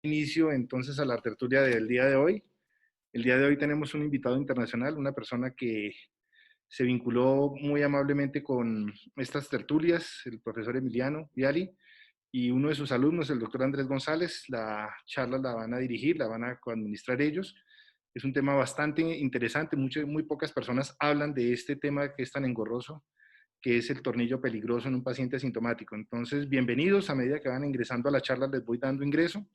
Inicio entonces a la tertulia del día de hoy. El día de hoy tenemos un invitado internacional, una persona que se vinculó muy amablemente con estas tertulias, el profesor Emiliano Viali, y uno de sus alumnos, el doctor Andrés González. La charla la van a dirigir, la van a administrar ellos. Es un tema bastante interesante, muy pocas personas hablan de este tema que es tan engorroso, que es el tornillo peligroso en un paciente asintomático. Entonces, bienvenidos. A medida que van ingresando a la charla les voy dando ingreso.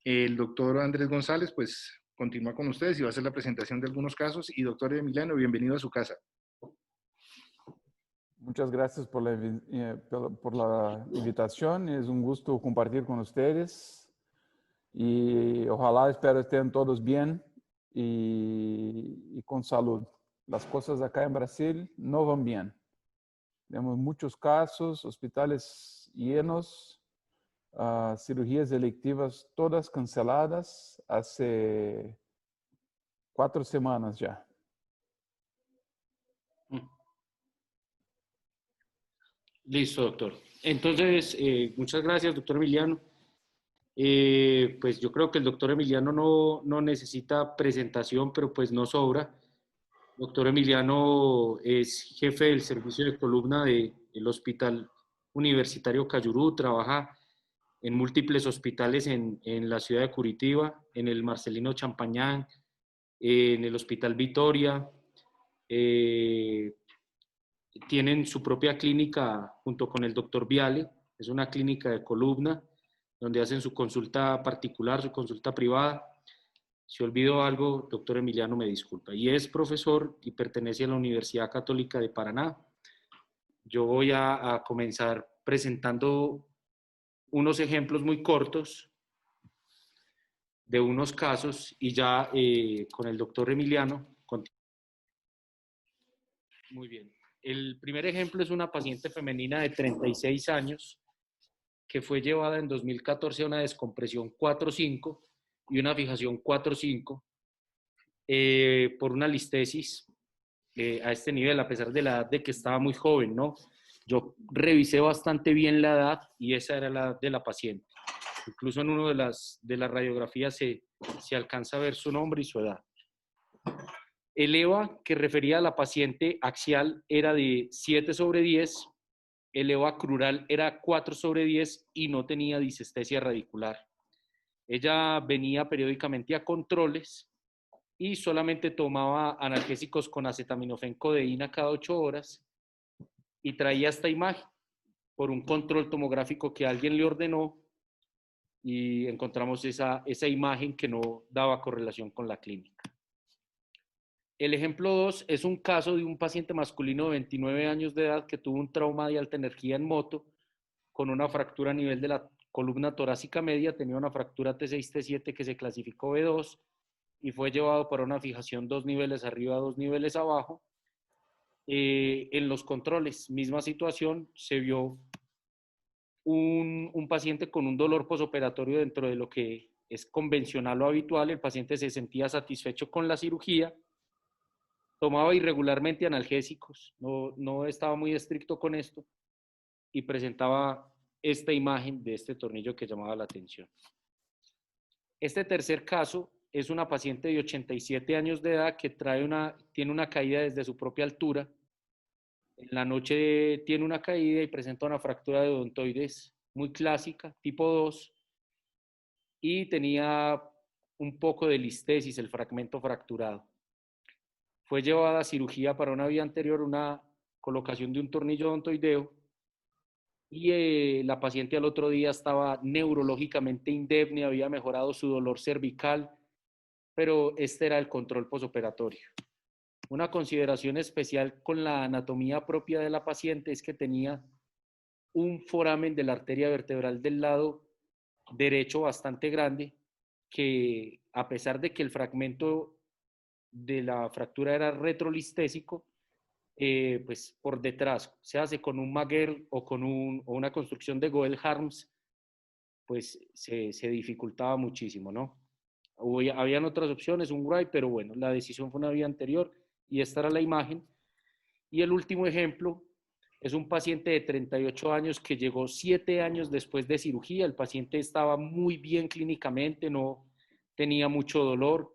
El doctor Andrés González, pues, continúa con ustedes y va a hacer la presentación de algunos casos. Y doctor Emiliano, bienvenido a su casa. Muchas gracias por la invitación. Es un gusto compartir con ustedes y ojalá, espero estén todos bien y con salud. Las cosas acá en Brasil no van bien. Tenemos muchos casos, hospitales llenos, cirugías electivas todas canceladas hace 4 semanas ya. Listo, doctor. Entonces, muchas gracias, doctor Emiliano. Pues yo creo que el doctor Emiliano no necesita presentación, pero pues no sobra. Doctor Emiliano es jefe del servicio de columna del Hospital Universitario Cayurú, trabaja en múltiples hospitales en la ciudad de Curitiba, en el Marcelino Champañán, en el Hospital Vitoria. Tienen su propia clínica junto con el doctor Viale, es una clínica de columna, donde hacen su consulta particular, su consulta privada. Si olvido algo, doctor Emiliano me disculpa. Y es profesor y pertenece a la Universidad Católica de Paraná. Yo voy a comenzar presentando unos ejemplos muy cortos de unos casos y ya con el doctor Emiliano. Muy bien. El primer ejemplo es una paciente femenina de 36 años que fue llevada en 2014 a una descompresión 4-5 y una fijación 4-5 por una listesis a este nivel, a pesar de la edad de que estaba muy joven, ¿no? Yo revisé bastante bien la edad y esa era la edad de la paciente. Incluso en una de las radiografías se alcanza a ver su nombre y su edad. El EVA que refería a la paciente axial era de 7/10, el EVA crural era 4/10 y no tenía disestesia radicular. Ella venía periódicamente a controles y solamente tomaba analgésicos con acetaminofén-codeína cada 8 horas y traía esta imagen por un control tomográfico que alguien le ordenó y encontramos esa imagen que no daba correlación con la clínica. El ejemplo 2 es un caso de un paciente masculino de 29 años de edad que tuvo un trauma de alta energía en moto con una fractura a nivel de la columna torácica media, tenía una fractura T6-T7 que se clasificó B2 y fue llevado para una fijación 2 niveles arriba, 2 niveles abajo. En los controles, misma situación, se vio un paciente con un dolor posoperatorio dentro de lo que es convencional o habitual. El paciente se sentía satisfecho con la cirugía, tomaba irregularmente analgésicos, no estaba muy estricto con esto y presentaba esta imagen de este tornillo que llamaba la atención. Este tercer caso es una paciente de 87 años de edad que tiene una caída desde su propia altura. En la noche tiene una caída y presenta una fractura de odontoides muy clásica, tipo 2, y tenía un poco de listesis, el fragmento fracturado. Fue llevada a cirugía para una vía anterior, una colocación de un tornillo odontoideo, y la paciente al otro día estaba neurológicamente indemne, había mejorado su dolor cervical, pero este era el control posoperatorio. Una consideración especial con la anatomía propia de la paciente es que tenía un foramen de la arteria vertebral del lado derecho bastante grande, que a pesar de que el fragmento de la fractura era retrolistésico, pues por detrás se hace con un Magel o con una construcción de Goel-Harms, pues se dificultaba muchísimo, ¿no? Habían otras opciones, un Wright, pero bueno, la decisión fue una vía anterior y esta era la imagen. Y el último ejemplo Es un paciente de 38 años que llegó 7 años después de cirugía. El paciente estaba muy bien clínicamente, no tenía mucho dolor.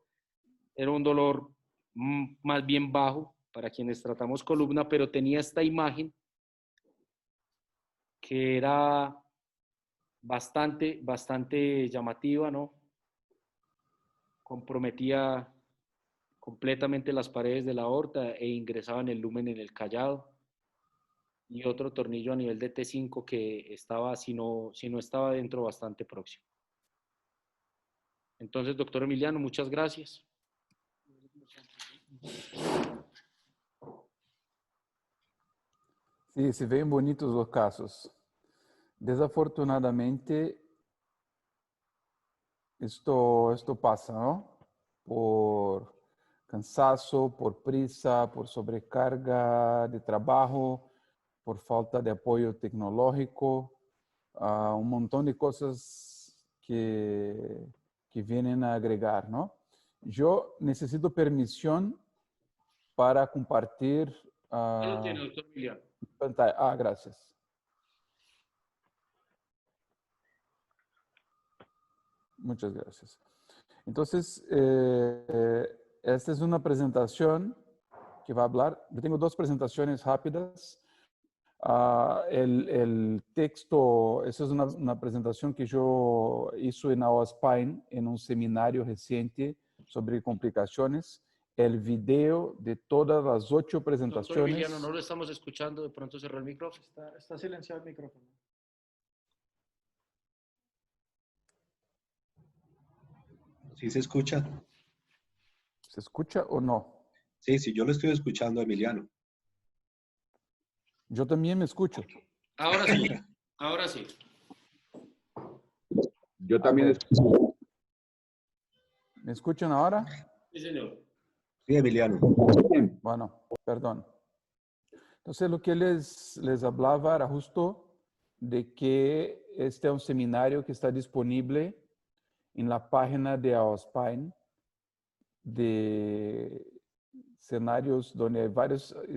Era un dolor más bien bajo para quienes tratamos columna, pero tenía esta imagen que era bastante llamativa, ¿no? Comprometía completamente las paredes de la aorta e ingresaba en el lumen en el callado. Y otro tornillo a nivel de T5 que estaba, si no estaba dentro, bastante próximo. Entonces, doctor Emiliano, muchas gracias. Sí, se ven bonitos los casos. Desafortunadamente, esto pasa, ¿no? Por cansancio, por prisa, por sobrecarga de trabajo, por falta de apoyo tecnológico, un montón de cosas que vienen a agregar, ¿no? Yo necesito permisión para compartir Ya lo tiene, doctor Emiliano. pantalla. Ah, gracias. Muchas gracias. Entonces, esta es una presentación que va a hablar. Yo tengo dos presentaciones rápidas. El texto, esa es una presentación que yo hice en AOSPine en un seminario reciente sobre complicaciones. El video de todas las 8 presentaciones. Doctor Emiliano, no lo estamos escuchando, de pronto cerró el micrófono. Está silenciado el micrófono. ¿Sí se escucha? ¿Se escucha o no? Sí, sí, yo lo estoy escuchando, Emiliano. Yo también me escucho. Ahora sí, ahora sí. Yo también escucho. ¿Me escuchan ahora? Sí, señor. Sí, Emiliano. Bueno, perdón. Entonces, lo que les hablaba era justo de que este es un seminario que está disponible en la página de AOSPine, de escenarios donde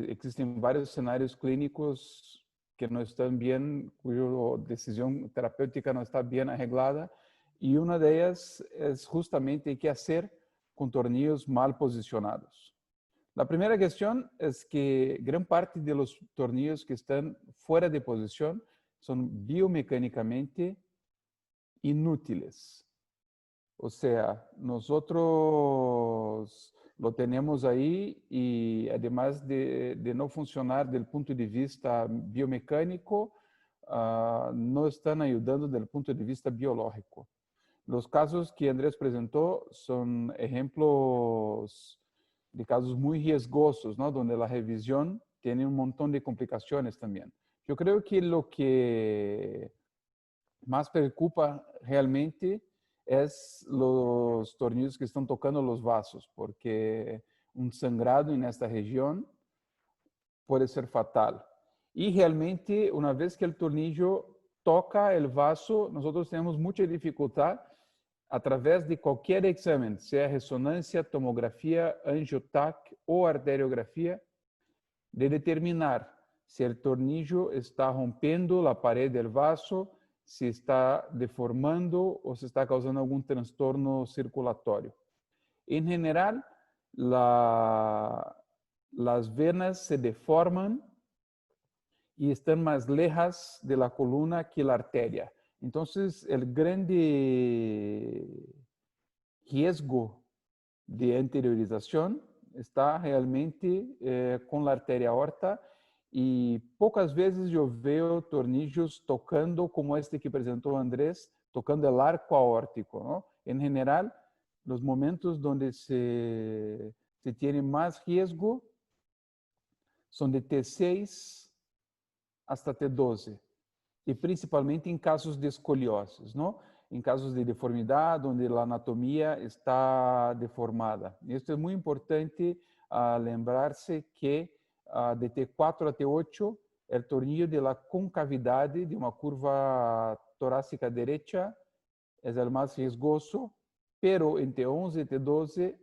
existen varios escenarios clínicos que no están bien, cuya decisión terapéutica no está bien arreglada, y una de ellas es justamente qué hacer con tornillos mal posicionados. La primera cuestión es que gran parte de los tornillos que están fuera de posición son biomecánicamente inútiles. O sea, nosotros lo tenemos ahí y además de no funcionar del punto de vista biomecánico, no están ayudando del punto de vista biológico. Los casos que Andrés presentó son ejemplos de casos muy riesgosos, ¿no? Donde la revisión tiene un montón de complicaciones también. Yo creo que lo que más preocupa realmente es los tornillos que están tocando los vasos, porque un sangrado en esta región puede ser fatal. Y realmente, una vez que el tornillo toca el vaso, nosotros tenemos mucha dificultad a través de cualquier examen, sea resonancia, tomografía, angiotac o arteriografía, de determinar si el tornillo está rompiendo la pared del vaso, si está deformando o si está causando algún trastorno circulatorio. En general, las venas se deforman y están más lejas de la columna que la arteria. Entonces, el grande riesgo de anteriorización está realmente con la arteria aorta y pocas veces yo veo tornillos tocando como este que presentó Andrés, tocando el arco aórtico, ¿no? En general, los momentos donde se tiene más riesgo son de T6 hasta T12 y principalmente en casos de escoliosis, ¿no? En casos de deformidad, donde la anatomía está deformada. Esto es muy importante lembrarse que de T4 a T8, el tornillo de la concavidad de una curva torácica derecha es el más riesgoso, pero en T11 y T12,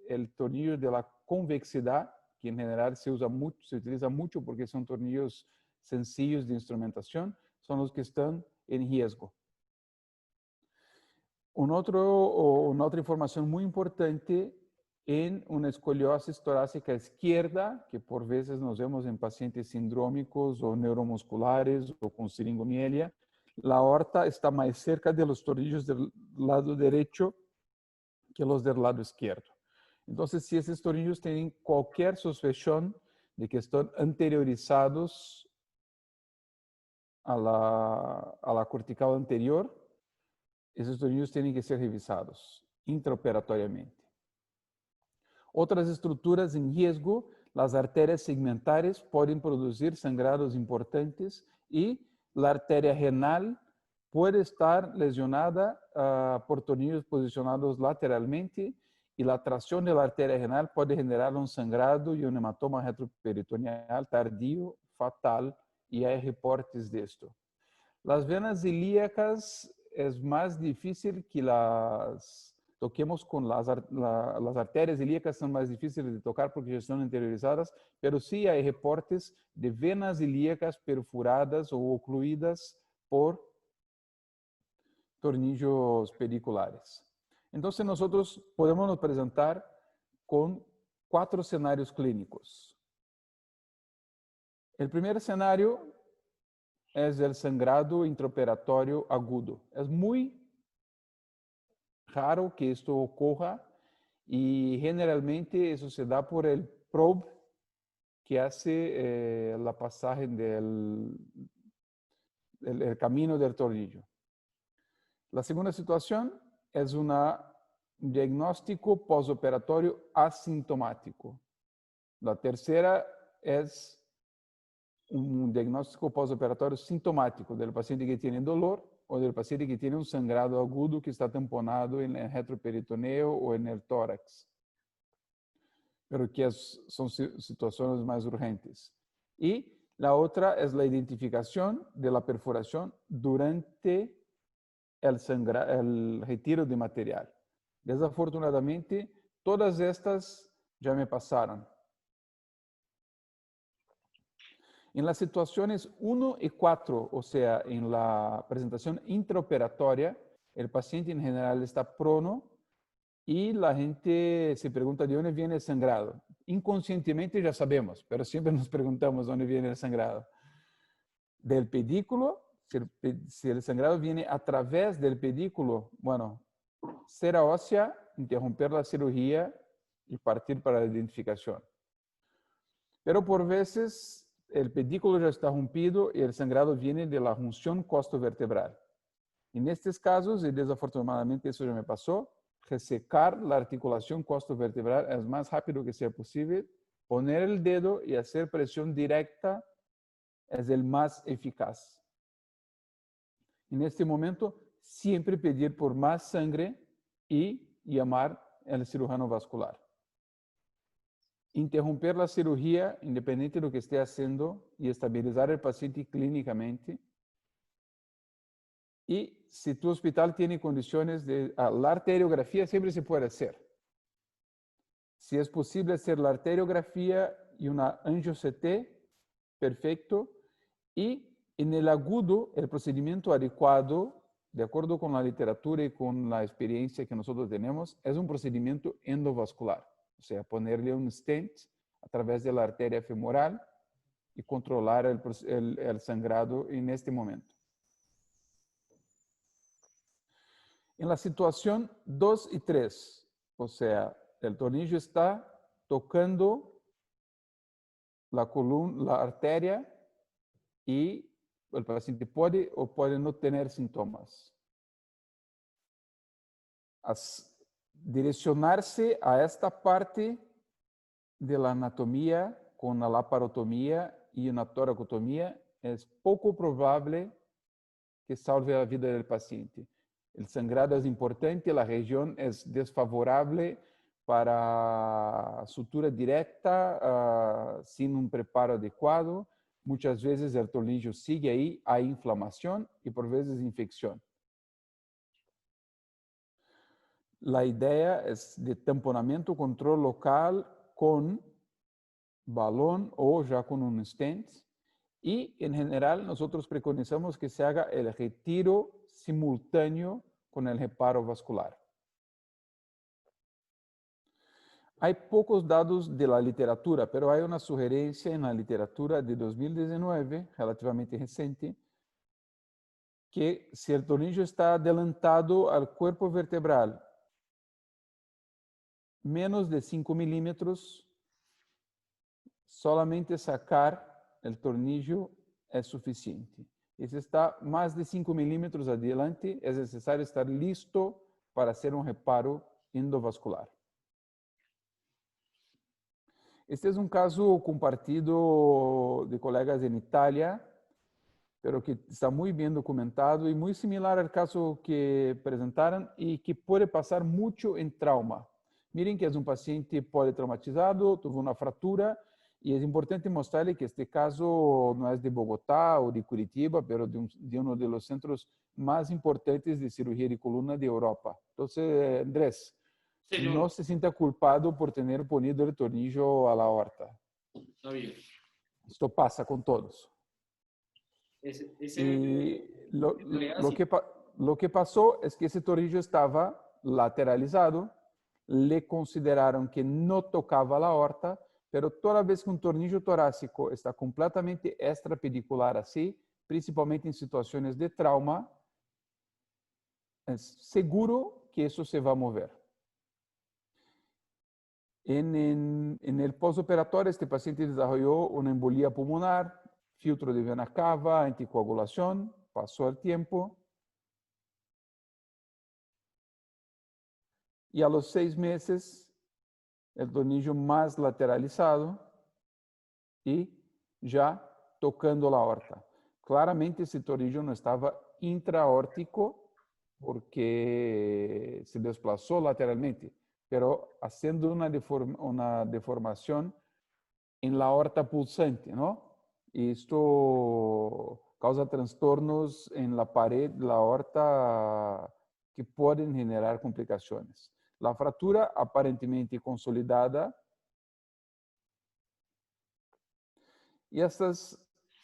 el tornillo de la convexidad, que en general se utiliza mucho porque son tornillos sencillos de instrumentación son los que están en riesgo. Una otra información muy importante en una escoliosis torácica izquierda, que por veces nos vemos en pacientes sindrómicos o neuromusculares o con siringomielia, la aorta está más cerca de los tornillos del lado derecho que los del lado izquierdo. Entonces, si esos tornillos tienen cualquier sospechón de que están anteriorizados a la cortical anterior, esos tornillos tienen que ser revisados intraoperatoriamente. Otras estructuras en riesgo, las arterias segmentares pueden producir sangrados importantes y la arteria renal puede estar lesionada por tornillos posicionados lateralmente y la tracción de la arteria renal puede generar un sangrado y un hematoma retroperitoneal tardío, fatal, y hay reportes de esto. Las venas ilíacas es más difícil que las toquemos con las arterias ilíacas, son más difíciles de tocar porque ya están interiorizadas, pero sí hay reportes de venas ilíacas perforadas o ocluidas por tornillos pediculares. Entonces nosotros podemos nos presentar con 4 escenarios clínicos. El primer escenario es el sangrado intraoperatório agudo. Es muy raro que esto ocurra y generalmente eso se da por el probe que hace la pasaje del el camino del tornillo. La segunda situación es un diagnóstico postoperatorio asintomático. La tercera es un diagnóstico postoperatorio sintomático del paciente que tiene dolor o del paciente que tiene un sangrado agudo que está tamponado en el retroperitoneo o en el tórax, pero que son situaciones más urgentes. Y la otra es la identificación de la perforación durante el retiro de material. Desafortunadamente, todas estas ya me pasaron. En las situaciones 1 y 4, o sea, en la presentación intraoperatoria, el paciente en general está prono y la gente se pregunta de dónde viene el sangrado. Inconscientemente ya sabemos, pero siempre nos preguntamos dónde viene el sangrado. Del pedículo, si el sangrado viene a través del pedículo, bueno, cera ósea, interromper la cirugía y partir para la identificación. Pero por veces el pedículo ya está rompido y el sangrado viene de la junción costovertebral. En estos casos, y desafortunadamente eso ya me pasó, resecar la articulación costovertebral es más rápido que sea posible, poner el dedo y hacer presión directa es el más eficaz. En este momento, siempre pedir por más sangre y llamar al cirujano vascular. Interromper la cirugía, independiente de lo que esté haciendo, y estabilizar el paciente clínicamente. Y si tu hospital tiene condiciones de... la arteriografía siempre se puede hacer. Si es posible hacer la arteriografía y una angio-CT, perfecto. Y en el agudo, el procedimiento adecuado, de acuerdo con la literatura y con la experiencia que nosotros tenemos, es un procedimiento endovascular. O sea, ponerle un stent a través de la arteria femoral y controlar el sangrado en este momento. En la situación 2 y 3, o sea, el tornillo está tocando la columna, la arteria, y el paciente puede o puede no tener síntomas. Direccionarse a esta parte de la anatomía con la laparotomía y una toracotomía es poco probable que salve la vida del paciente. El sangrado es importante, la región es desfavorable para sutura directa sin un preparo adecuado. Muchas veces el tornillo sigue ahí, hay inflamación y por veces infección. La idea es de tamponamiento control local con balón o ya con un stent Y en general nosotros preconizamos que se haga el retiro simultáneo con el reparo vascular. Hay pocos datos de la literatura, pero hay una sugerencia en la literatura de 2019, relativamente reciente, que si el tornillo está adelantado al cuerpo vertebral menos de 5 milímetros, solamente sacar el tornillo es suficiente. Y si está más de 5 milímetros adelante, es necesario estar listo para hacer un reparo endovascular. Este es un caso compartido de colegas en Italia, pero que está muy bien documentado y muy similar al caso que presentaron y que puede pasar mucho en trauma. Miren que es un paciente politraumatizado, tuvo una fractura y es importante mostrarle que este caso no es de Bogotá o de Curitiba, pero de uno de los centros más importantes de cirugía de columna de Europa. Entonces, Andrés, Señor. no se sienta culpado por tener ponido el tornillo a la aorta. Está bien. Esto pasa con todos. Y lo que pasó es que ese tornillo estaba lateralizado, le consideraron que no tocaba la aorta, pero toda vez que un tornillo torácico está completamente extrapedicular así, principalmente en situaciones de trauma, es seguro que eso se va a mover. En el postoperatorio, este paciente desarrolló una embolía pulmonar, filtro de vena cava, anticoagulación, pasó el tiempo. Y a los 6 meses, el tornillo más lateralizado y ya tocando la aorta. Claramente ese tornillo no estaba intraórtico porque se desplazó lateralmente, pero haciendo una deformación en la aorta pulsante, ¿no? Y esto causa trastornos en la pared de la aorta que pueden generar complicaciones. La fractura aparentemente consolidada. Y estas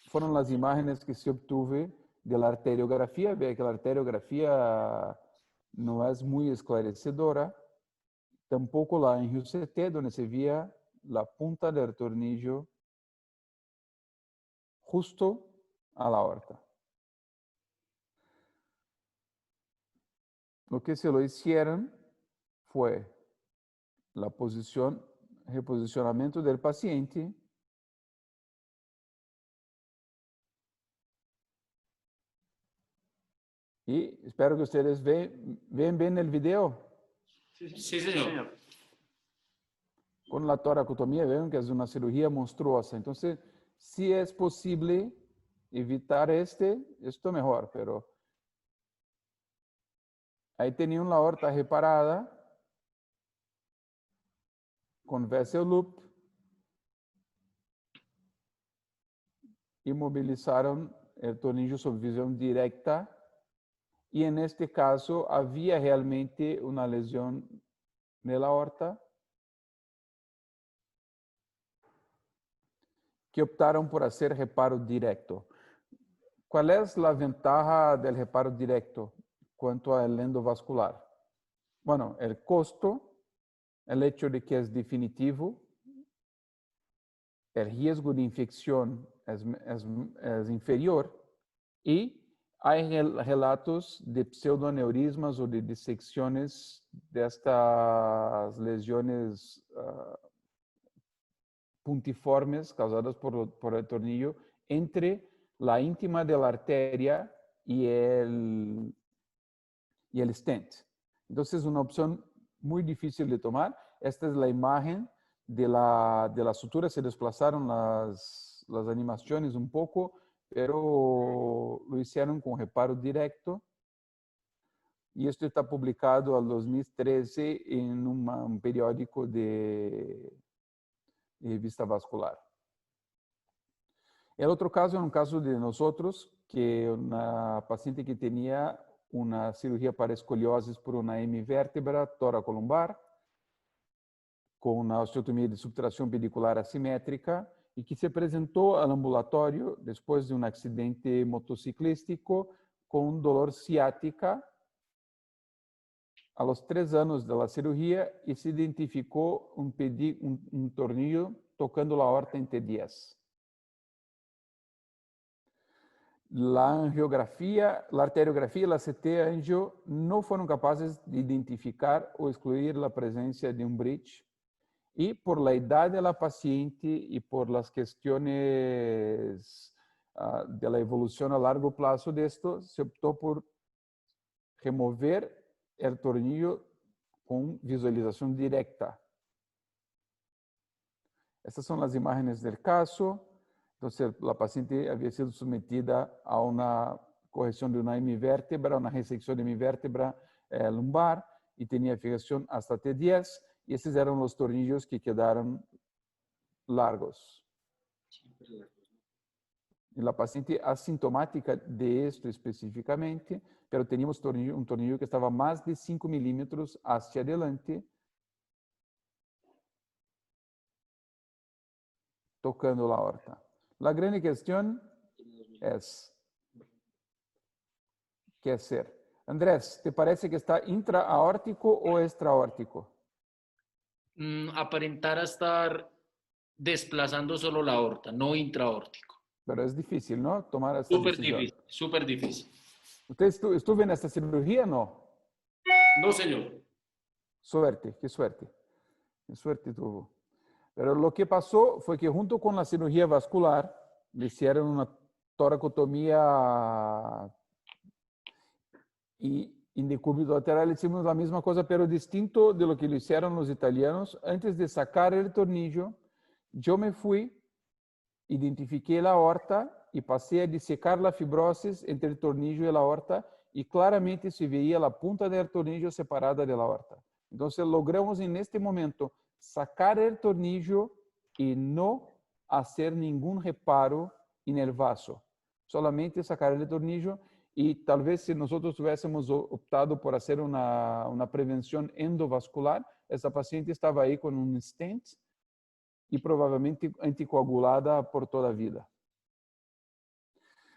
fueron las imágenes que se obtuve de la arteriografía. Ve que la arteriografía no es muy esclarecedora. Tampoco la angio-CT, donde se veía la punta del tornillo justo a la aorta. Lo que se lo hicieron fue la reposicionamiento del paciente y espero que ustedes vean bien el video. Sí, señor. Con la toracotomía ven que es una cirugía monstruosa. Entonces, si es posible evitar esto mejor, pero ahí tenían la aorta reparada con vessel loop, inmovilizaron el tornillo sobre visión directa y en este caso había realmente una lesión de la aorta que optaron por hacer reparo directo. ¿Cuál es la ventaja del reparo directo cuanto al endovascular? Bueno, el costo, el hecho de que es definitivo, el riesgo de infección es inferior y hay relatos de pseudoneurismas o de disecciones de estas lesiones puntiformes causadas por el tornillo entre la íntima de la arteria y el stent. Entonces, una opción muy difícil de tomar. Esta es la imagen de la sutura. Se desplazaron las animaciones un poco, pero lo hicieron con reparo directo. Y esto está publicado al 2013 en un periódico de revista vascular. El otro caso es un caso de nosotros, que una paciente que tenía una cirugía para escoliosis por una hemivértebra toracolumbar, con una osteotomía de subtracción pedicular asimétrica, y que se presentó al ambulatorio después de un accidente motociclístico con dolor ciática a los 3 años de la cirugía y se identificó un tornillo tocando la aorta en T10. La angiografía, la arteriografía y la CT angio no fueron capaces de identificar o excluir la presencia de un bridge. Y por la edad de la paciente y por las cuestiones de la evolución a largo plazo de esto, se optó por remover el tornillo con visualización directa. Estas son las imágenes del caso. Entonces, la paciente había sido sometida a una corrección de una hemivértebra, una resección de hemivértebra lumbar y tenía fijación hasta T10. Y estos eran los tornillos que quedaron largos. Y la paciente asintomática de esto específicamente, pero teníamos un tornillo que estaba más de 5 milímetros hacia adelante, tocando la aorta. La gran cuestión es, ¿qué hacer? Andrés, ¿te parece que está intraaórtico o extraaórtico? Aparentar estar desplazando solo la aorta, no intraaórtico. Pero es difícil, ¿no? Tomar esta decisión. Súper difícil. ¿Usted estuvo en esta cirugía o no? No, señor. Suerte, qué suerte. Qué suerte tuvo. Pero lo que pasó fue que junto con la cirugía vascular le hicieron una toracotomía y en decúbito lateral hicimos la misma cosa, pero distinto de lo que lo hicieron los italianos. Antes de sacar el tornillo, yo me fui, identifiqué la aorta y pasé a disecar la fibrosis entre el tornillo y la aorta y claramente se veía la punta del tornillo separada de la aorta. Entonces logramos en este momento sacar el tornillo y no hacer ningún reparo en el vaso. Solamente sacar el tornillo y tal vez si nosotros hubiésemos optado por hacer una prevención endovascular, esa paciente estaba ahí con un stent y probablemente anticoagulada por toda la vida.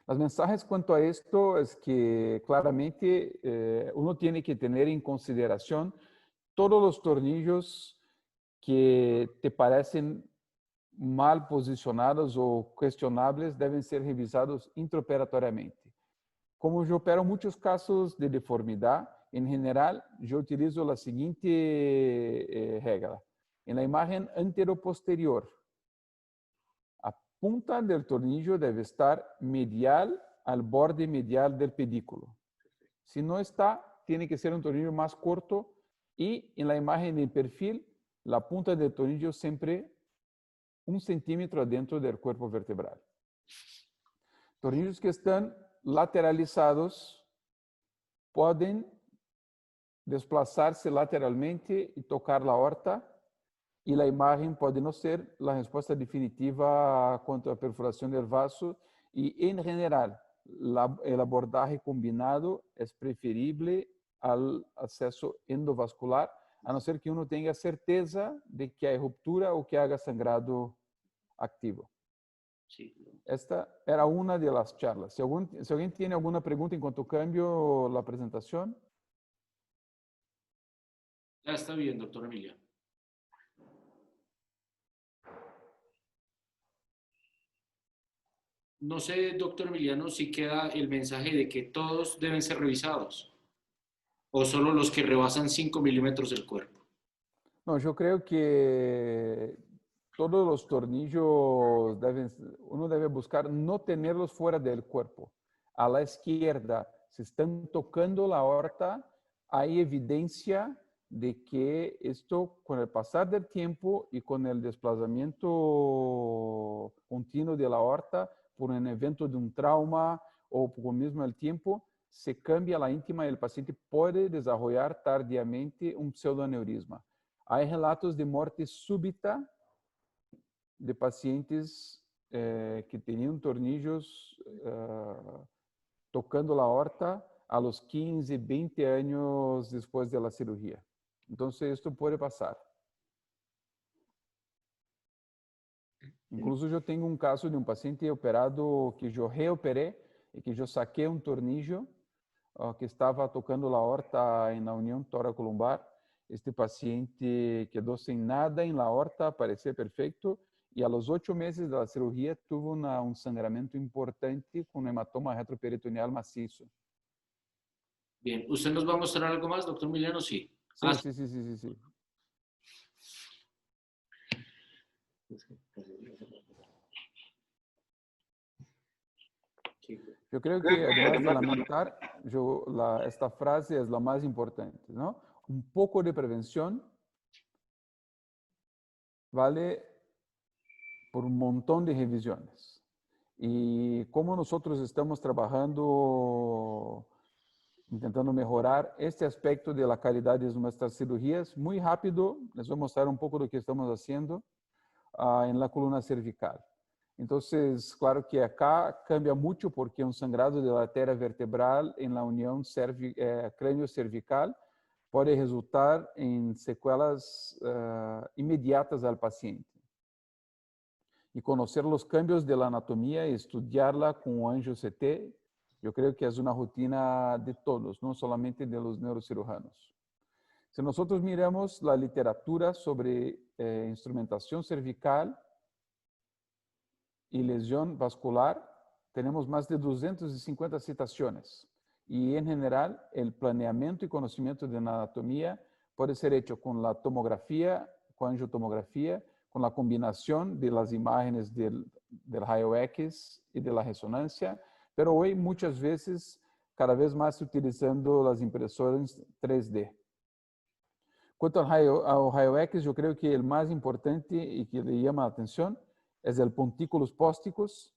Los mensajes cuanto a esto es que claramente uno tiene que tener en consideración todos los tornillos que te parecen mal posicionados o cuestionables deben ser revisados intraoperatoriamente. Como yo opero muchos casos de deformidad, en general yo utilizo la siguiente regla. En la imagen anteroposterior, a punta del tornillo debe estar medial al borde medial del pedículo. Si no está, tiene que ser un tornillo más corto y en la imagen de perfil, la punta del tornillo siempre 1 centímetro adentro del cuerpo vertebral. Tornillos que están lateralizados pueden desplazarse lateralmente y tocar la aorta y la imagen puede no ser la respuesta definitiva cuanto a perforación del vaso y en general el abordaje combinado es preferible al acceso endovascular a no ser que uno tenga certeza de que hay ruptura o que haga sangrado activo. Sí. Esta era una de las charlas. Si alguien tiene alguna pregunta en cuanto cambio la presentación. Ya está bien, doctor Emiliano. No sé, doctor Emiliano, si queda el mensaje de que todos deben ser revisados o solo los que rebasan 5 milímetros del cuerpo. No, yo creo que todos los tornillos uno debe buscar no tenerlos fuera del cuerpo. A la izquierda, si están tocando la aorta, hay evidencia de que esto, con el pasar del tiempo y con el desplazamiento continuo de la aorta, por un evento de un trauma o por mismo el tiempo, se cambia la íntima y el paciente puede desarrollar tardíamente un pseudoaneurisma. Hay relatos de muerte súbita de pacientes que tenían tornillos tocando la aorta a los 15, 20 años después de la cirugía. Entonces, esto puede pasar. Incluso yo tengo un caso de un paciente operado que yo reoperé y que yo saqué un tornillo que estaba tocando la aorta en la unión toracolumbar. Este paciente quedó sin nada en la aorta, parecía perfecto, y a los 8 meses de la cirugía tuvo un sangramiento importante con hematoma retroperitoneal macizo. Bien, ¿usted nos va a mostrar algo más, doctor Emiliano? Sí. Sí, Ah, sí, sí, sí, sí, sí. Yo creo que además de lamentar, esta frase es la más importante, ¿no? Un poco de prevención vale por un montón de revisiones. Y como nosotros estamos trabajando, intentando mejorar este aspecto de la calidad de nuestras cirugías, muy rápido les voy a mostrar un poco lo que estamos haciendo en la columna cervical. Entonces, claro que acá cambia mucho porque un sangrado de la arteria vertebral en la unión cráneo-cervical puede resultar en secuelas inmediatas al paciente. Y conocer los cambios de la anatomía y estudiarla con angio-CT, yo creo que es una rutina de todos, no solamente de los neurocirujanos. Si nosotros miramos la literatura sobre instrumentación cervical y lesión vascular, tenemos más de 250 citaciones. Y en general, el planeamiento y conocimiento de la anatomía puede ser hecho con la tomografía, con angiotomografía, con la combinación de las imágenes del rayo X y de la resonancia, pero hoy muchas veces, cada vez más utilizando las impresoras 3D. Quanto ao raio X, eu creio que o mais importante e que lhe chama a atenção é o pontículos pósticos.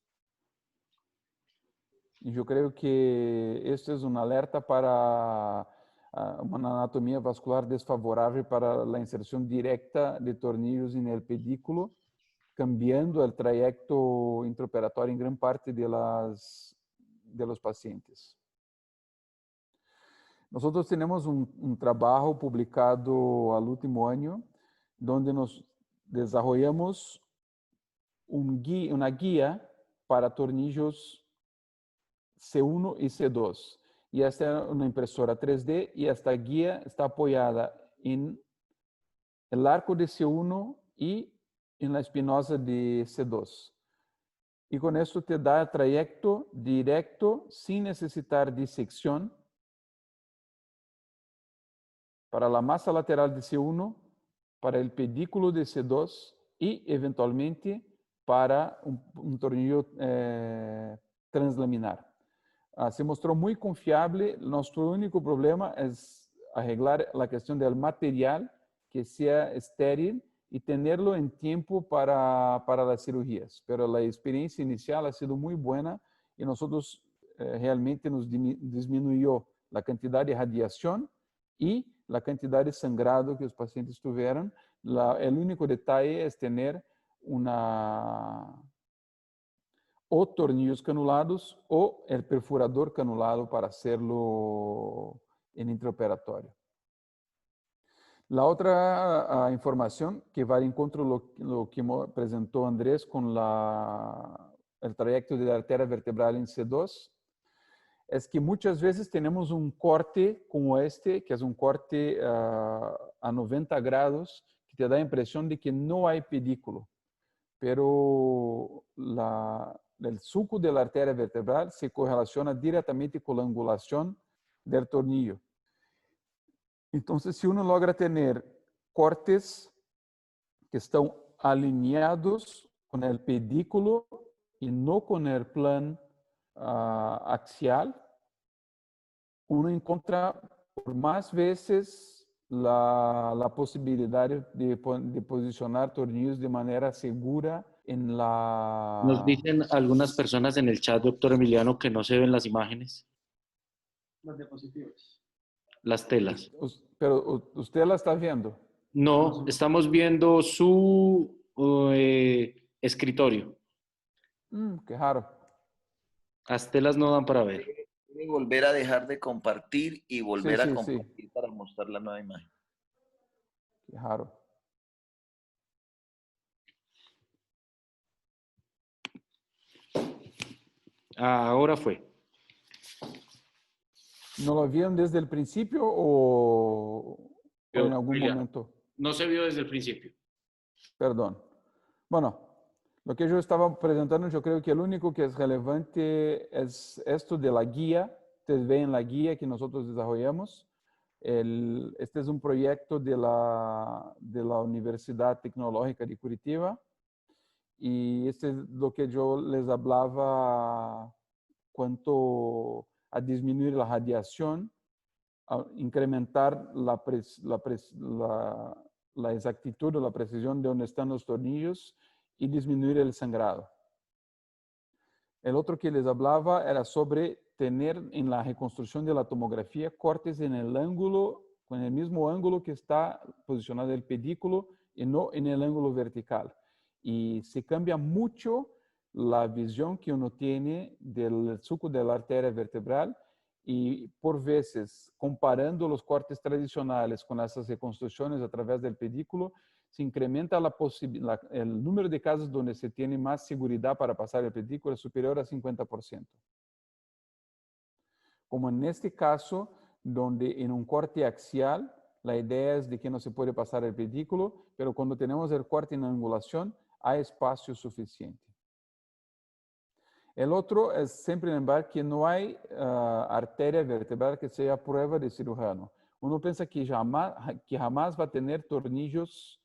E eu creio que este é um alerta para uma anatomia vascular desfavorável para a inserção direta de tornillos no pedículo, cambiando o trayecto intraoperatório em grande parte de los pacientes. Nosotros tenemos un trabajo publicado al último año donde nos desarrollamos una guía para tornillos C1 y C2. Y esta es una impresora 3D y esta guía está apoyada en el arco de C1 y en la espinosa de C2. Y con esto te da el trayecto directo sin necesitar disección para la masa lateral de C1, para el pedículo de C2 y eventualmente para un tornillo translaminar. Se mostró muy confiable. Nuestro único problema es arreglar la cuestión del material que sea estéril y tenerlo en tiempo para las cirugías. Pero la experiencia inicial ha sido muy buena y nosotros realmente nos disminuyó la cantidad de radiación y la cantidad de sangrado que los pacientes tuvieron. El único detalle es tener o tornillos canulados o el perforador canulado para hacerlo en intraoperatorio. La otra información que va en contra de lo que presentó Andrés con el trayecto de la arteria vertebral en C2, es que muchas veces tenemos un corte como este, que es un corte a 90 grados, que te da la impresión de que no hay pedículo, pero el suco de la arteria vertebral se correlaciona directamente con la angulación del tornillo. Entonces, si uno logra tener cortes que están alineados con el pedículo y no con el plan axial, uno encontra por más veces la posibilidad de posicionar tornillos de manera segura en la... Nos dicen algunas personas en el chat, doctor Emiliano, que no se ven las imágenes. Las diapositivas. Las telas. Pero usted la está viendo. No, estamos viendo su escritorio. Qué raro. Las telas no dan para ver. Debe volver a dejar de compartir y volver a sí. compartir para mostrar la nueva imagen. Qué raro. Ahora fue. ¿No lo vieron desde el principio o en algún Emiliano, momento? no se vio desde el principio. Perdón. Bueno, lo que yo estaba presentando, yo creo que el único que es relevante es esto de la guía. Ustedes ven la guía que nosotros desarrollamos. Este es un proyecto de la Universidad Tecnológica de Curitiba. Y este es lo que yo les hablaba cuanto a disminuir la radiación, a incrementar la exactitud o la precisión de donde están los tornillos y disminuir el sangrado. El otro que les hablaba era sobre tener en la reconstrucción de la tomografía cortes en el ángulo, con el mismo ángulo que está posicionado el pedículo y no en el ángulo vertical. Y se cambia mucho la visión que uno tiene del surco de la arteria vertebral y por veces, comparando los cortes tradicionales con esas reconstrucciones a través del pedículo, se incrementa el número de casos donde se tiene más seguridad para pasar el pedículo superior a 50%. Como en este caso, donde en un corte axial, la idea es de que no se puede pasar el pedículo, pero cuando tenemos el corte en angulación, hay espacio suficiente. El otro es siempre lembrar que no hay arteria vertebral que sea prueba de cirujano. Uno piensa que jamás va a tener tornillos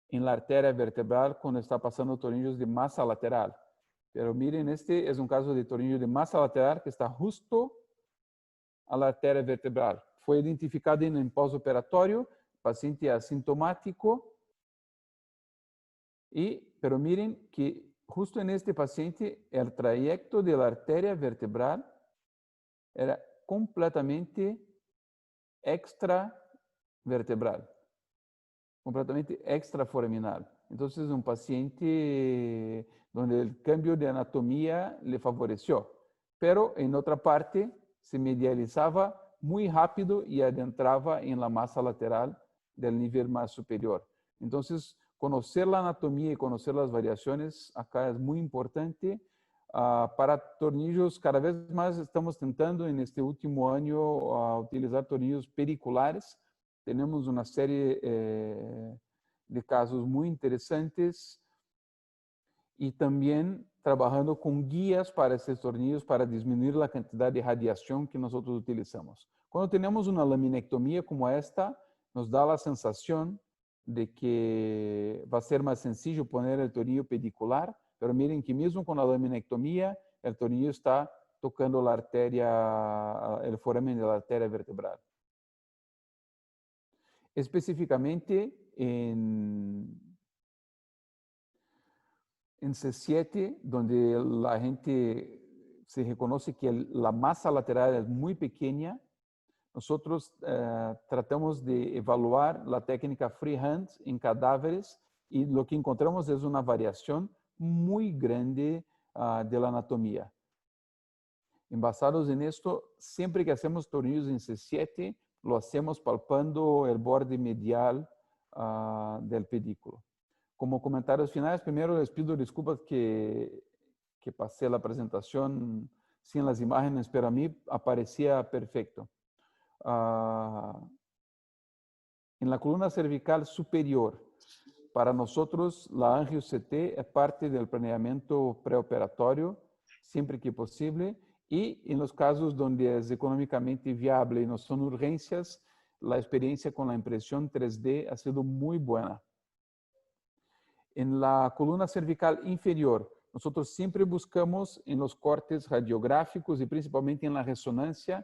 en la arteria vertebral cuando está pasando tornillos de masa lateral. Pero miren, este es un caso de tornillo de masa lateral que está justo a la arteria vertebral. Fue identificado en el postoperatorio, paciente asintomático, pero miren que justo en este paciente el trayecto de la arteria vertebral era completamente extravertebral, completamente extraforaminal. Entonces, un paciente donde el cambio de anatomía le favoreció, pero en otra parte se medializaba muy rápido y adentraba en la masa lateral del nivel más superior. Entonces, conocer la anatomía y conocer las variaciones acá es muy importante. Para tornillos, cada vez más estamos tentando en este último año utilizar tornillos periculares. Tenemos una serie de casos muy interesantes y también trabajando con guías para estos tornillos para disminuir la cantidad de radiación que nosotros utilizamos. Cuando tenemos una laminectomía como esta, nos da la sensación de que va a ser más sencillo poner el tornillo pedicular, pero miren que mismo con la laminectomía, el tornillo está tocando la arteria, el foramen de la arteria vertebral. Específicamente en C7, donde la gente se reconoce que la masa lateral es muy pequeña, nosotros tratamos de evaluar la técnica freehand en cadáveres y lo que encontramos es una variación muy grande de la anatomía. Basados en esto, siempre que hacemos tornillos en C7, lo hacemos palpando el borde medial del pedículo. Como comentarios finales, primero les pido disculpas que pasé la presentación sin las imágenes, pero a mí aparecía perfecto. En la columna cervical superior, para nosotros la angio-CT es parte del planeamiento preoperatorio, siempre que posible, y en los casos donde es económicamente viable y no son urgencias, la experiencia con la impresión 3D ha sido muy buena. En la columna cervical inferior, nosotros siempre buscamos en los cortes radiográficos y principalmente en la resonancia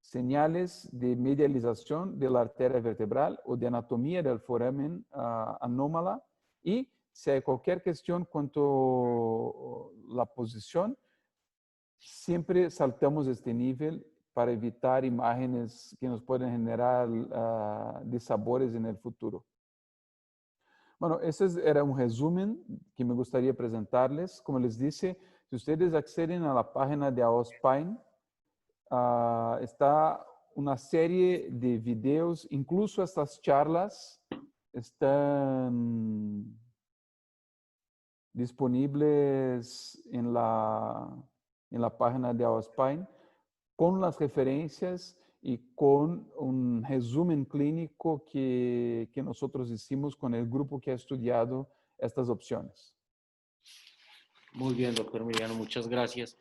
señales de medialización de la arteria vertebral o de anatomía del foramen anómala, y si hay cualquier cuestión cuanto a la posición, siempre saltamos este nivel para evitar imágenes que nos pueden generar desabores en el futuro. Bueno, ese era un resumen que me gustaría presentarles. Como les dije, si ustedes acceden a la página de AOSPine, está una serie de videos, incluso estas charlas están disponibles en la en la página de Awaspine con las referencias y con un resumen clínico que nosotros hicimos con el grupo que ha estudiado estas opciones. Muy bien, doctor Emiliano, muchas gracias.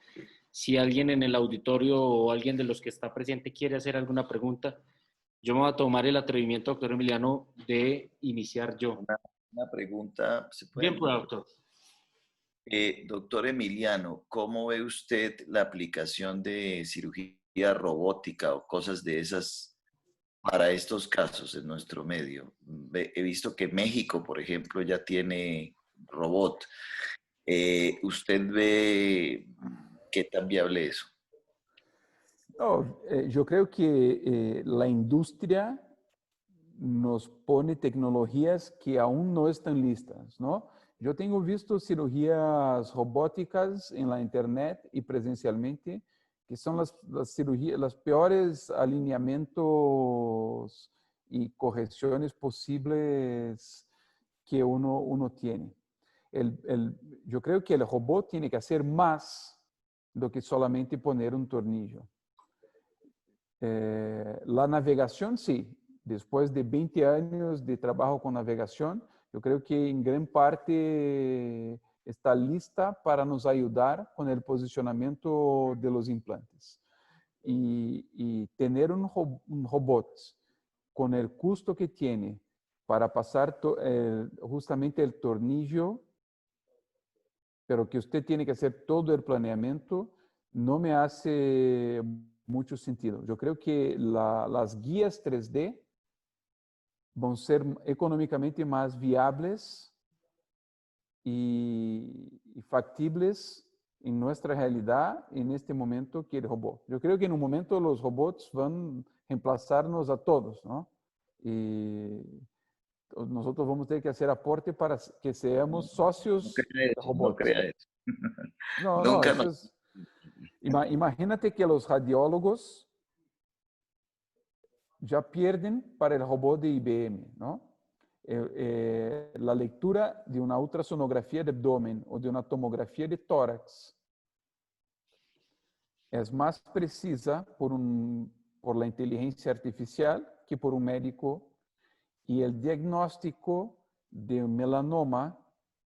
Si alguien en el auditorio o alguien de los que está presente quiere hacer alguna pregunta, yo me voy a tomar el atrevimiento, doctor Emiliano, de iniciar yo. Una pregunta, ¿se puede? Bien, pues, doctor. Doctor Emiliano, ¿cómo ve usted la aplicación de cirugía robótica o cosas de esas para estos casos en nuestro medio? He visto que México, por ejemplo, ya tiene robot. ¿Usted ve qué tan viable es eso? No, yo creo que la industria nos pone tecnologías que aún no están listas, ¿no? Yo tengo visto cirugías robóticas en la internet y presencialmente, que son las cirugías, los peores alineamientos y correcciones posibles que uno tiene. Yo creo que el robot tiene que hacer más do que solamente poner un tornillo. La navegación, sí. Después de 20 años de trabajo con navegación, yo creo que en gran parte está lista para nos ayudar con el posicionamiento de los implantes. Y tener un robot con el costo que tiene para pasar justamente el tornillo, pero que usted tiene que hacer todo el planeamiento, no me hace mucho sentido. Yo creo que las guías 3D van a ser económicamente más viables y factibles en nuestra realidad en este momento que el robot. Yo creo que en un momento los robots van a reemplazarnos a todos, ¿no? Y nosotros vamos a tener que hacer aporte para que seamos socios No crea de eso, no robots. crea eso. No, Nunca eso es... Imagínate que los radiólogos ya pierden para el robot de IBM, ¿no? La lectura de una ultrasonografía de abdomen o de una tomografía de tórax es más precisa por la inteligencia artificial que por un médico, y el diagnóstico de un melanoma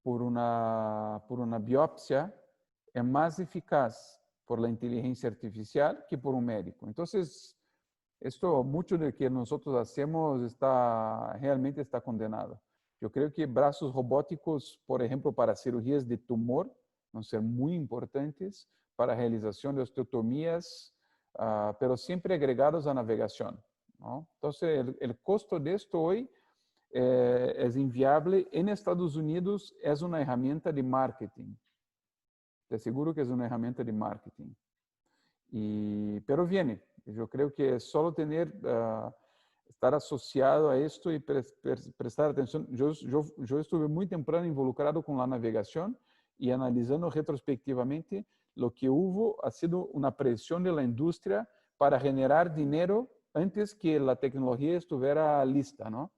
por una biopsia es más eficaz por la inteligencia artificial que por un médico. Entonces, mucho de lo que nosotros hacemos realmente está condenado. Yo creo que brazos robóticos, por ejemplo, para cirugías de tumor, van a ser muy importantes para realización de osteotomías, pero siempre agregados a navegación, ¿no? Entonces, el costo de esto hoy es inviable. En Estados Unidos es una herramienta de marketing. Te aseguro que es una herramienta de marketing. Pero viene. Yo creo que solo estar asociado a esto y prestar atención. Yo estuve muy temprano involucrado con la navegación y analizando retrospectivamente lo que hubo ha sido una presión de la industria para generar dinero antes que la tecnología estuviera lista, ¿no?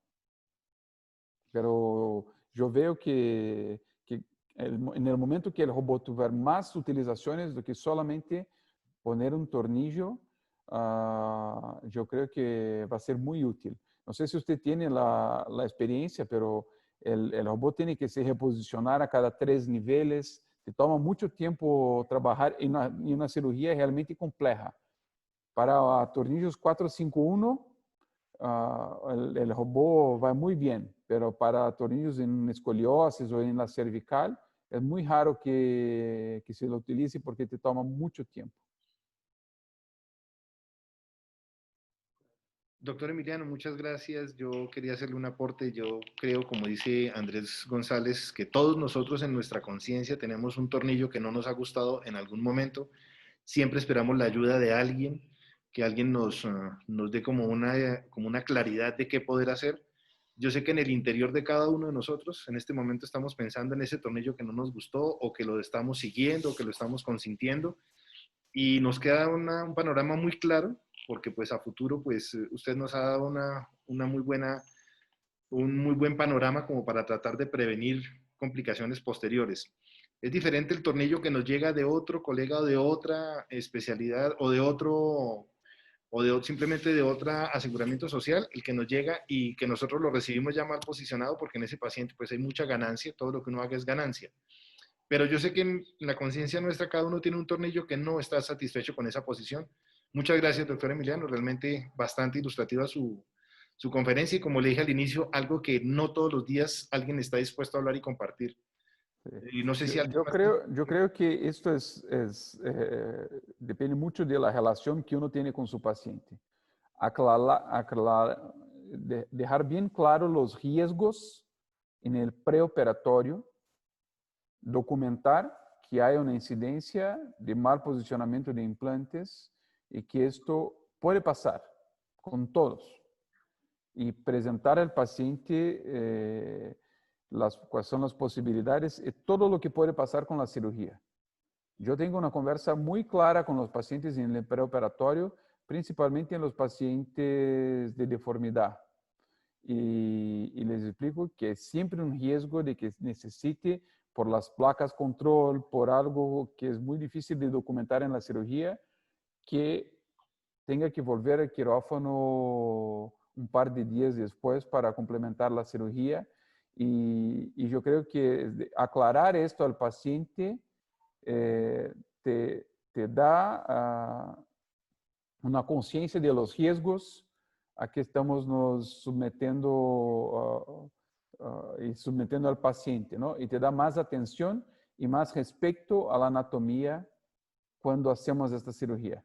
Pero yo veo que en el momento que el robot tuviera más utilizaciones do que solamente poner un tornillo, yo creo que va a ser muy útil. No sé si usted tiene la experiencia, pero el robot tiene que se reposicionar a cada 3 niveles. Te toma mucho tiempo trabajar en una cirugía realmente compleja. Para tornillos 451, el robot va muy bien, pero para tornillos en escoliosis o en la cervical, es muy raro que se lo utilice porque te toma mucho tiempo. Doctor Emiliano, muchas gracias. Yo quería hacerle un aporte. Yo creo, como dice Andrés González, que todos nosotros en nuestra conciencia tenemos un tornillo que no nos ha gustado en algún momento. Siempre esperamos la ayuda de alguien, que alguien nos dé como una claridad de qué poder hacer. Yo sé que en el interior de cada uno de nosotros, en este momento estamos pensando en ese tornillo que no nos gustó o que lo estamos siguiendo o que lo estamos consintiendo, y nos queda un panorama muy claro, porque pues a futuro pues usted nos ha dado un muy buen panorama como para tratar de prevenir complicaciones posteriores. Es diferente el tornillo que nos llega de otro colega o de otra especialidad o de otro simplemente de otro aseguramiento social, el que nos llega y que nosotros lo recibimos ya mal posicionado porque en ese paciente pues hay mucha ganancia, todo lo que uno haga es ganancia. Pero yo sé que en la conciencia nuestra cada uno tiene un tornillo que no está satisfecho con esa posición. Muchas gracias, doctor Emiliano, realmente bastante ilustrativa su conferencia y como le dije al inicio, algo que no todos los días alguien está dispuesto a hablar y compartir. Y no sé si alguien más... Yo creo que esto depende mucho de la relación que uno tiene con su paciente. Dejar bien claro los riesgos en el preoperatorio, documentar que hay una incidencia de mal posicionamiento de implantes y que esto puede pasar con todos. Y presentar al paciente cuáles son las posibilidades y todo lo que puede pasar con la cirugía. Yo tengo una conversa muy clara con los pacientes en el preoperatorio, principalmente en los pacientes de deformidad. Y les explico que es siempre un riesgo de que necesite, por las placas control, por algo que es muy difícil de documentar en la cirugía, que tenga que volver al quirófano un par de días después para complementar la cirugía. Y yo creo que aclarar esto al paciente te da una conciencia de los riesgos a que estamos nos sometiendo y sometiendo al paciente, ¿no? Y te da más atención y más respeto a la anatomía cuando hacemos esta cirugía.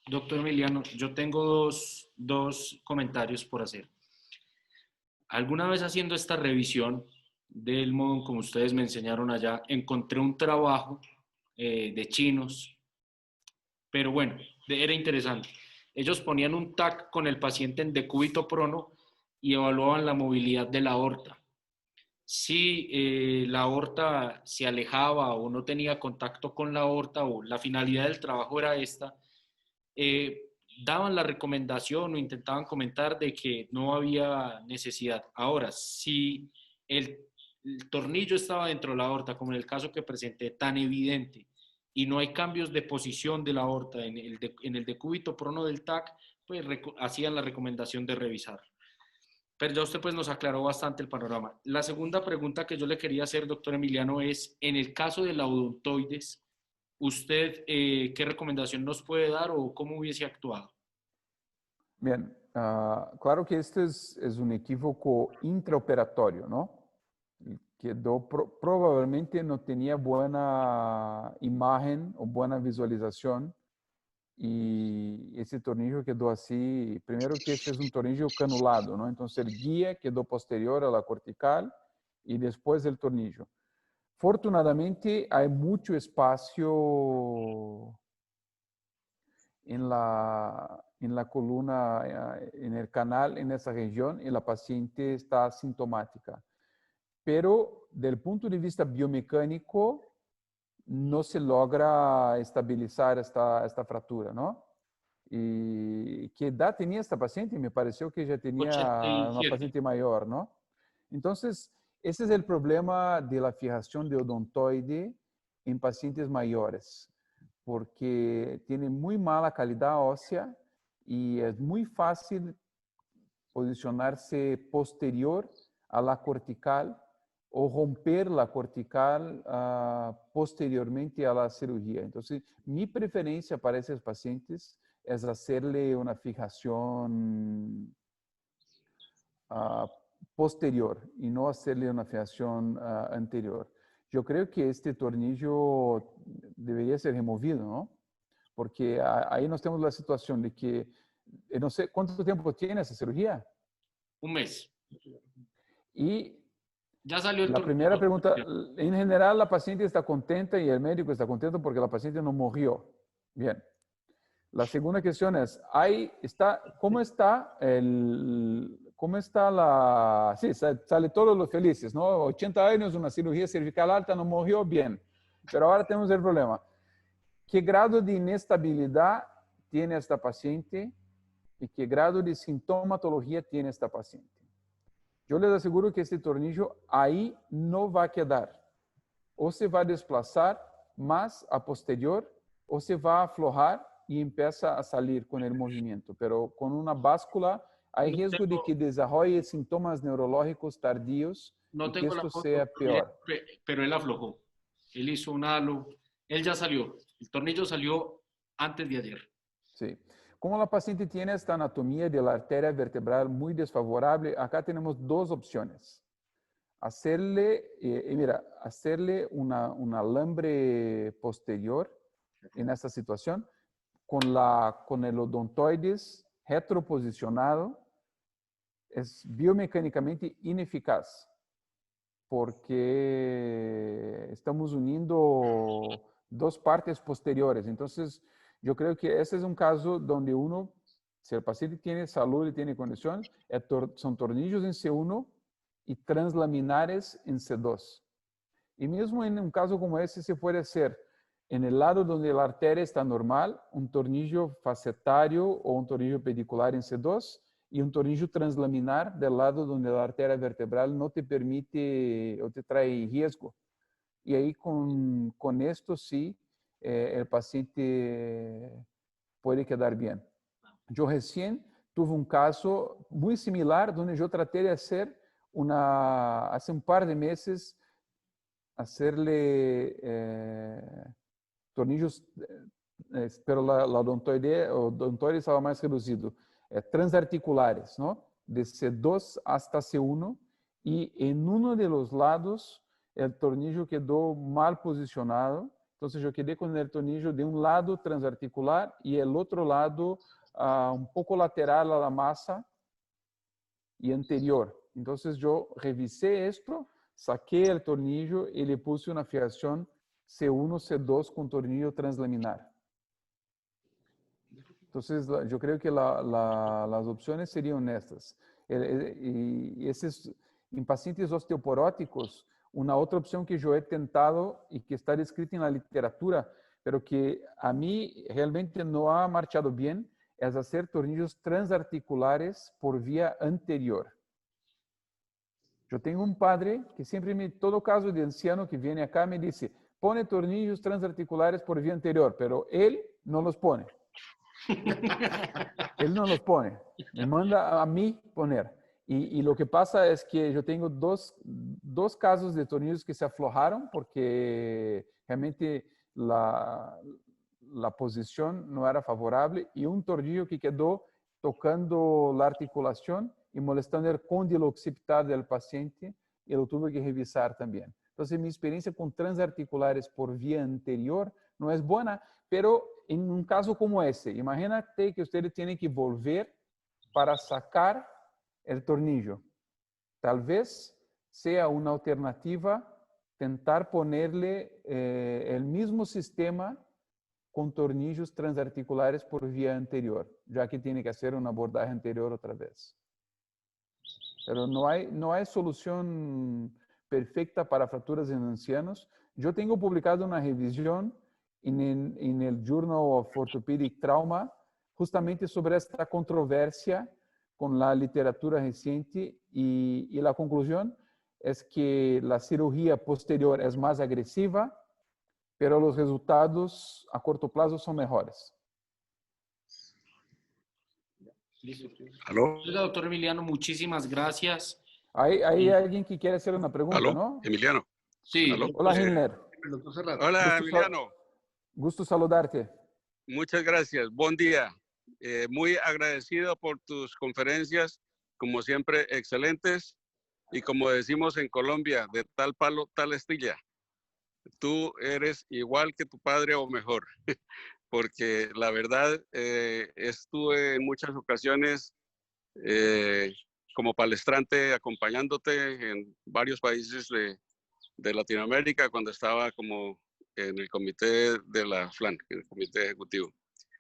Doctor Emiliano, yo tengo dos comentarios por hacer. Alguna vez haciendo esta revisión del modo como ustedes me enseñaron allá, encontré un trabajo de chinos, pero bueno, era interesante. Ellos ponían un TAC con el paciente en decúbito prono y evaluaban la movilidad de la aorta. Si la aorta se alejaba o no tenía contacto con la aorta o la finalidad del trabajo era esta, daban la recomendación o intentaban comentar de que no había necesidad. Ahora, si el tornillo estaba dentro de la aorta, como en el caso que presenté, tan evidente, y no hay cambios de posición de la aorta en el decúbito prono del TAC, pues hacían la recomendación de revisar. Pero ya usted pues nos aclaró bastante el panorama. La segunda pregunta que yo le quería hacer, doctor Emiliano, es, en el caso de la odontoides, ¿usted qué recomendación nos puede dar o cómo hubiese actuado? Bien, claro que este es un equívoco intraoperatorio, ¿no? Quedó probablemente no tenía buena imagen o buena visualización y ese tornillo quedó así. Primero que este es un tornillo canulado, ¿no? Entonces el guía quedó posterior a la cortical y después el tornillo. Afortunadamente hay mucho espacio en la columna, en el canal, en esa región, y la paciente está asintomática. Pero del punto de vista biomecánico, no se logra estabilizar esta fractura, ¿no? ¿Y qué edad tenía esta paciente? Me pareció que ya tenía 87. una paciente mayor, ¿no? Entonces, ese es el problema de la fijación de odontoide en pacientes mayores, porque tiene muy mala calidad ósea y es muy fácil posicionarse posterior a la cortical o romper la cortical posteriormente a la cirugía. Entonces, mi preferencia para esos pacientes es hacerle una fijación posterior y no hacerle una fijación anterior. Yo creo que este tornillo debería ser removido, ¿no? Porque ahí nos tenemos la situación de que, no sé, ¿cuánto tiempo tiene esa cirugía? Un mes. Y ya salió el la tornillo. primera pregunta, en general la paciente está contenta y el médico está contento porque la paciente no murió. Bien. La segunda cuestión es, ¿cómo está la... Sí, sale todos los felices, ¿no? 80 años, una cirugía cervical alta, no murió, bien. Pero ahora tenemos el problema. ¿Qué grado de inestabilidad tiene esta paciente y qué grado de sintomatología tiene esta paciente? Yo les aseguro que este tornillo ahí no va a quedar. o se va a desplazar más a posterior o se va a aflojar y empieza a salir con el movimiento. Pero con una báscula hay No riesgo de tengo, que desarrolle síntomas neurológicos tardíos no y que tengo la esto foto, sea peor. pero él aflojó. Él hizo un halo. Él ya salió. El tornillo salió antes de ayer. Sí. Como la paciente tiene esta anatomía de la arteria vertebral muy desfavorable, acá tenemos dos opciones. Hacerle, hacerle un alambre posterior en esta situación con el odontoides retroposicionado es biomecánicamente ineficaz porque estamos uniendo dos partes posteriores. Entonces, yo creo que ese es un caso donde uno, si el paciente tiene salud y tiene condición, son tornillos en C1 y translaminares en C2. Y mismo en un caso como ese se puede hacer en el lado donde la arteria está normal, un tornillo facetario o un tornillo pedicular en C2 y un tornillo translaminar del lado donde la arteria vertebral no te permite o te trae riesgo. Y ahí con esto sí, el paciente puede quedar bien. Yo recién tuve un caso muy similar donde yo traté de hacer hace un par de meses, hacerle tornillos, pero la odontoide estaba más reducido, transarticulares, ¿no? De C2 hasta C1, y en uno de los lados el tornillo quedó mal posicionado, entonces yo quedé con el tornillo de un lado transarticular y el otro lado un poco lateral a la masa y anterior. Entonces yo revisé esto, saqué el tornillo y le puse una fijación C1, C2 con tornillo translaminar. Entonces yo creo que las opciones serían estas. Y en pacientes osteoporóticos, una otra opción que yo he tentado y que está descrita en la literatura, pero que a mí realmente no ha marchado bien, es hacer tornillos transarticulares por vía anterior. Yo tengo un padre que siempre, todo caso de anciano que viene acá me dice, pone tornillos transarticulares por vía anterior, pero él no los pone. Él no los pone, me manda a mí poner. Y lo que pasa es que yo tengo dos casos de tornillos que se aflojaron porque realmente la posición no era favorable y un tornillo que quedó tocando la articulación y molestando el cóndilo occipital del paciente y lo tuve que revisar también. Entonces mi experiencia con transarticulares por vía anterior no es buena, pero en un caso como ese, imagínate que ustedes tienen que volver para sacar el tornillo. Tal vez sea una alternativa tentar ponerle el mismo sistema con tornillos transarticulares por vía anterior, ya que tiene que hacer un abordaje anterior otra vez. Pero no hay solución perfecta para fracturas en ancianos. Yo tengo publicado una revisión en el Journal of Orthopedic Trauma justamente sobre esta controversia con la literatura reciente y la conclusión es que la cirugía posterior es más agresiva, pero los resultados a corto plazo son mejores. Listo. ¿Aló? Oiga, doctor Emiliano, muchísimas gracias. Hay alguien que quiere hacer una pregunta, ¿Aló? ¿no? Emiliano. Sí, ¿Aló? Hola, Hilner. El doctor Serrat. Hola, Emiliano. Gusto saludarte. Muchas gracias. Buen día. Muy agradecido por tus conferencias, como siempre, excelentes. Y como decimos en Colombia, de tal palo, tal astilla. Tú eres igual que tu padre o mejor. Porque la verdad, estuve en muchas ocasiones como palestrante acompañándote en varios países de Latinoamérica cuando estaba como en el comité de la FLAN, en el comité ejecutivo.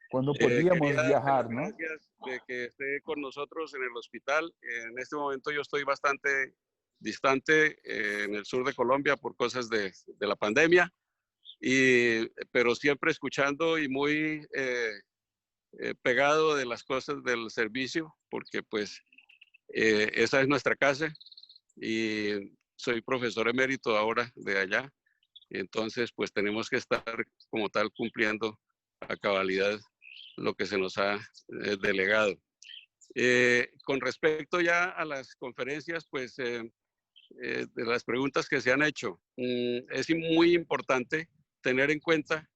Cuando podíamos Quería viajar, darte ¿no? las gracias de que esté con nosotros en el hospital. En este momento yo estoy bastante distante en el sur de Colombia por cosas de la pandemia, pero siempre escuchando y muy pegado de las cosas del servicio, porque pues esa es nuestra casa y soy profesor emérito ahora de allá. Entonces, pues tenemos que estar como tal cumpliendo a cabalidad lo que se nos ha delegado. Con respecto ya a las conferencias, pues de las preguntas que se han hecho, es muy importante tener en cuenta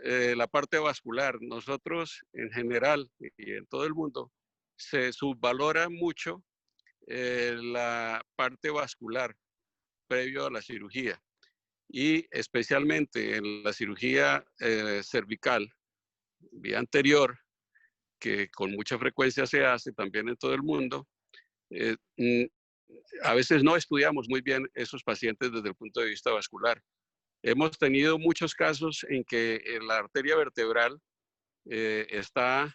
la parte vascular. Nosotros en general y en todo el mundo se subvalora mucho la parte vascular previo a la cirugía y especialmente en la cirugía cervical, vía anterior, que con mucha frecuencia se hace también en todo el mundo. A veces no estudiamos muy bien esos pacientes desde el punto de vista vascular. Hemos tenido muchos casos en que la arteria vertebral está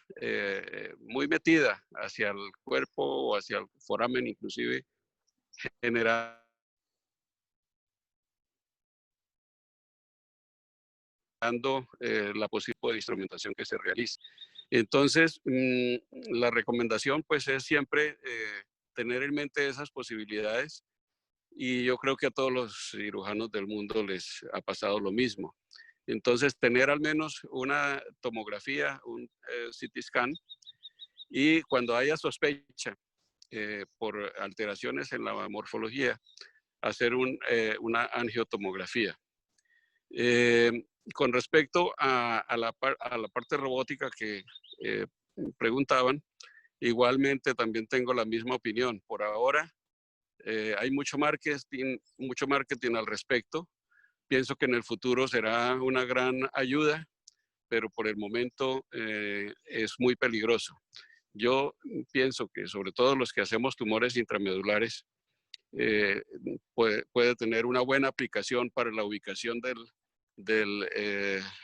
muy metida hacia el cuerpo o hacia el foramen, inclusive generando la posible instrumentación que se realice. Entonces, la recomendación pues es siempre tener en mente esas posibilidades y yo creo que a todos los cirujanos del mundo les ha pasado lo mismo. Entonces, tener al menos una tomografía, un CT scan, y cuando haya sospecha por alteraciones en la morfología, hacer una angiotomografía. Con respecto a la parte robótica que preguntaban, igualmente también tengo la misma opinión. Por ahora hay mucho marketing al respecto. Pienso que en el futuro será una gran ayuda, pero por el momento es muy peligroso. Yo pienso que sobre todo los que hacemos tumores intramedulares puede tener una buena aplicación para la ubicación del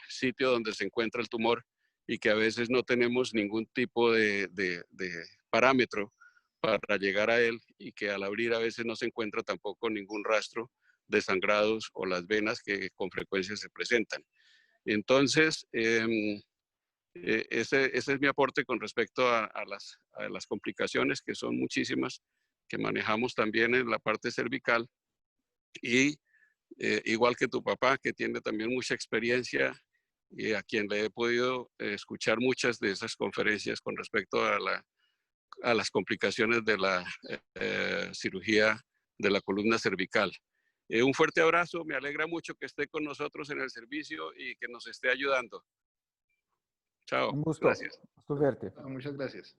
sitio donde se encuentra el tumor y que a veces no tenemos ningún tipo de parámetro para llegar a él y que al abrir a veces no se encuentra tampoco ningún rastro de sangrados o las venas que con frecuencia se presentan. Entonces, ese es mi aporte con respecto a las complicaciones, que son muchísimas, que manejamos también en la parte cervical. Y igual que tu papá, que tiene también mucha experiencia y a quien le he podido escuchar muchas de esas conferencias con respecto a las complicaciones de la cirugía de la columna cervical. Un fuerte abrazo, me alegra mucho que esté con nosotros en el servicio y que nos esté ayudando. Chao. Un gusto. Gracias. Gusto verte. Muchas gracias.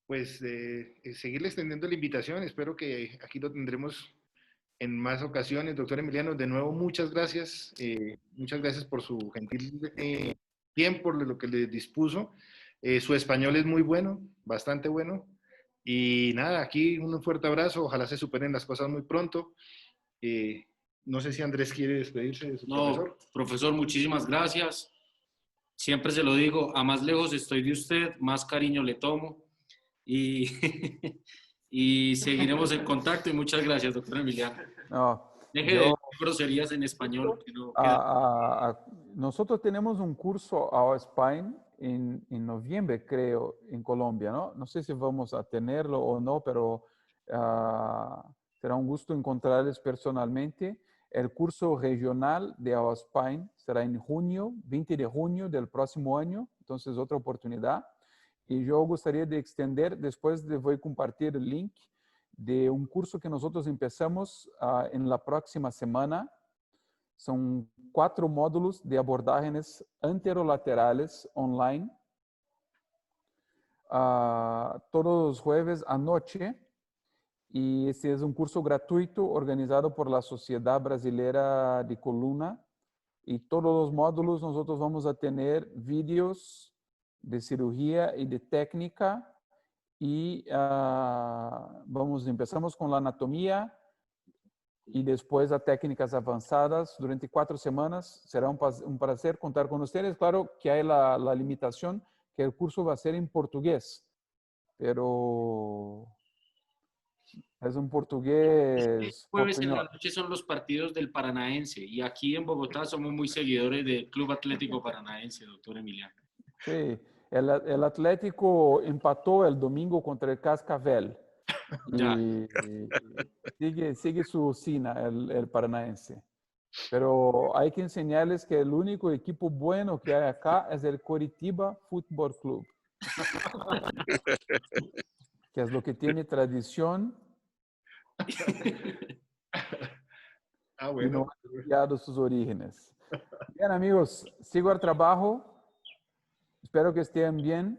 Pues seguirle extendiendo la invitación. Espero que aquí lo tendremos en más ocasiones. Doctor Emiliano, de nuevo, muchas gracias. Muchas gracias por su gentil tiempo, por lo que le dispuso. Su español es muy bueno, bastante bueno. Y nada, aquí un fuerte abrazo. Ojalá se superen las cosas muy pronto. No sé si Andrés quiere despedirse de su profesor. Profesor, muchísimas gracias. Siempre se lo digo, a más lejos estoy de usted, más cariño le tomo. Y, y seguiremos en contacto. Y muchas gracias, doctor Emiliano. No, Deje de groserías en español. Que no nosotros tenemos un curso a Spine en noviembre, creo, en Colombia, ¿no? No sé si vamos a tenerlo o no, pero será un gusto encontrarles personalmente. El curso regional de Spine será en junio, 20 de junio del próximo año, entonces otra oportunidad. Y yo gustaría de extender, después les voy a compartir el link de un curso que nosotros empezamos en la próxima semana. Son 4 módulos de abordajes anterolaterales online. Todos los jueves anoche. Y este es un curso gratuito organizado por la Sociedad Brasilera de Columna. Y todos los módulos nosotros vamos a tener vídeos de cirugía y de técnica. Y empezamos con la anatomía y después a técnicas avanzadas durante 4 semanas. Será un placer contar con ustedes. Claro que hay la limitación que el curso va a ser en portugués, pero es un portugués. Jueves en la noche son los partidos del Paranaense y aquí en Bogotá somos muy seguidores del Club Atlético Paranaense, doctor Emiliano. Sí, el Atlético empató el domingo contra el Cascavel. Ya. Y sigue su sina, el paranaense. Pero hay que enseñarles que el único equipo bueno que hay acá es el Coritiba Fútbol Club, que es lo que tiene tradición Ah, y bueno. no ha cambiado sus orígenes. Bien, amigos, sigo al trabajo. Espero que estén bien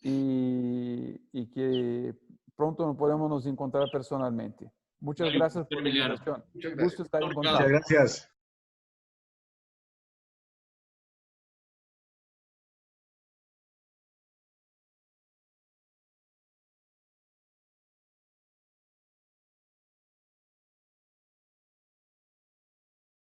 y que pronto podemos nos encontrar personalmente. Muchas Vale, gracias por la Emiliano. invitación. Muchas Gusto gracias. estar en Obrigado. contacto. Muchas gracias.